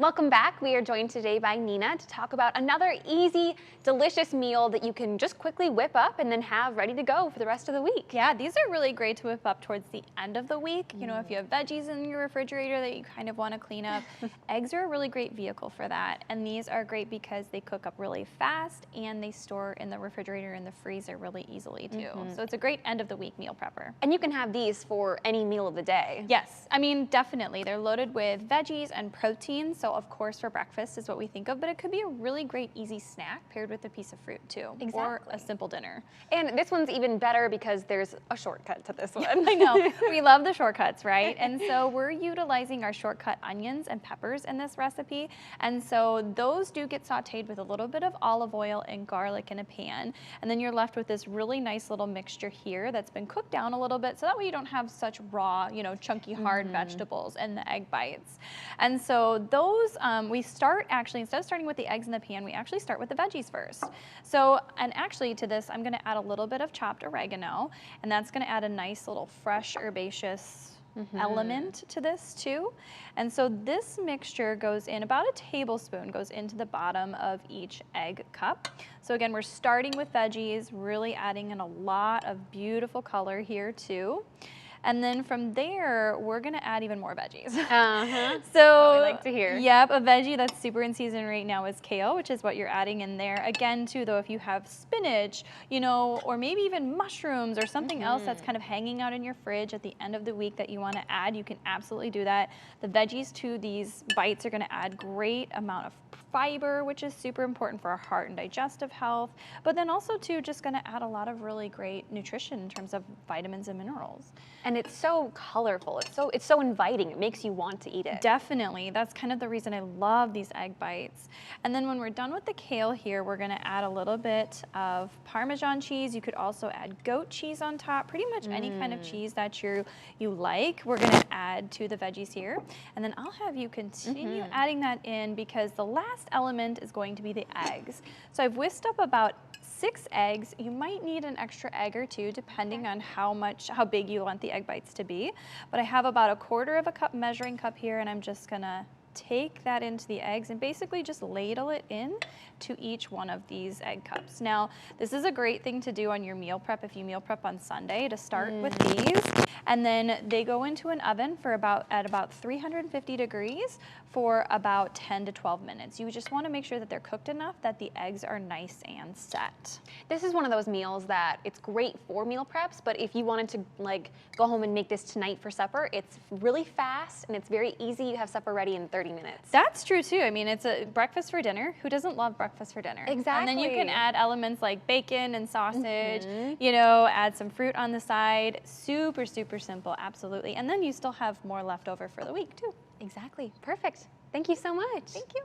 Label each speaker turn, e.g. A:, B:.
A: Welcome back. We are joined today by Nina to talk about another easy, delicious meal that you can just quickly whip up and then have ready to go for the rest of the week.
B: Yeah, these are really great to whip up towards the end of the week. You know, if you have veggies in your refrigerator that you kind of want to clean up, eggs are a really great vehicle for that. And these are great because they cook up really fast and they store in the refrigerator and the freezer really easily too. So it's a great end of the week meal prepper.
A: And you can have these for any meal of the day.
B: Yes, I mean, definitely. They're loaded with veggies and protein. So of course for breakfast is what we think of, but it could be a really great easy snack paired with a piece of fruit too.
A: Exactly.
B: Or a simple dinner.
A: And this one's even better because there's a shortcut to this one.
B: I know, we love the shortcuts, right? And so we're utilizing our shortcut onions and peppers in this recipe. And so those do get sauteed with a little bit of olive oil and garlic in a pan. And then you're left with this really nice little mixture here that's been cooked down a little bit so that way you don't have such raw, you know, chunky, hard vegetables and the egg bites. And so those, we start actually, instead of starting with the eggs in the pan, we actually start with the veggies first. So, and actually to this, I'm gonna add a little bit of chopped oregano, and that's gonna add a nice little fresh herbaceous element to this too. And so this mixture goes in, about a tablespoon goes into the bottom of each egg cup. So again, we're starting with veggies, really adding in a lot of beautiful color here too. And then from there, we're gonna add even more veggies. So
A: we like to hear.
B: Yep, a veggie that's super in season right now is kale, which is what you're adding in there. Again, too, though, if you have spinach, you know, or maybe even mushrooms or something else that's kind of hanging out in your fridge at the end of the week that you wanna add, you can absolutely do that. The veggies to these bites are gonna add great amount of fiber, which is super important for our heart and digestive health, but then also too, just gonna add a lot of really great nutrition in terms of vitamins and minerals.
A: And it's so colorful. It's so inviting. It makes you want to eat it.
B: Definitely. That's kind of the reason I love these egg bites. And then when we're done with the kale here, we're gonna add a little bit of Parmesan cheese. You could also add goat cheese on top, pretty much any kind of cheese that you like. We're gonna add to the veggies here. And then I'll have you continue adding that in because the last element is going to be the eggs. So I've whisked up about 6 eggs. You might need an extra egg or two depending on how big you want the egg bites to be. But I have about 1/4 of a cup measuring cup here, and I'm just gonna take that into the eggs and basically just ladle it in to each one of these egg cups. Now, this is a great thing to do on your meal prep if you meal prep on Sunday, to start with these. And then they go into an oven for at about 350 degrees for about 10 to 12 minutes. You just wanna make sure that they're cooked enough that the eggs are nice and set.
A: This is one of those meals that it's great for meal preps, but if you wanted to like go home and make this tonight for supper, it's really fast and it's very easy. You have supper ready in 30 minutes.
B: That's true too. I mean, it's a breakfast for dinner. Who doesn't love breakfast for dinner?
A: Exactly.
B: And then you can add elements like bacon and sausage, you know, add some fruit on the side. Super, super simple, absolutely. And then you still have more left over for the week too.
A: Exactly. Perfect. Thank you so much.
B: Thank you.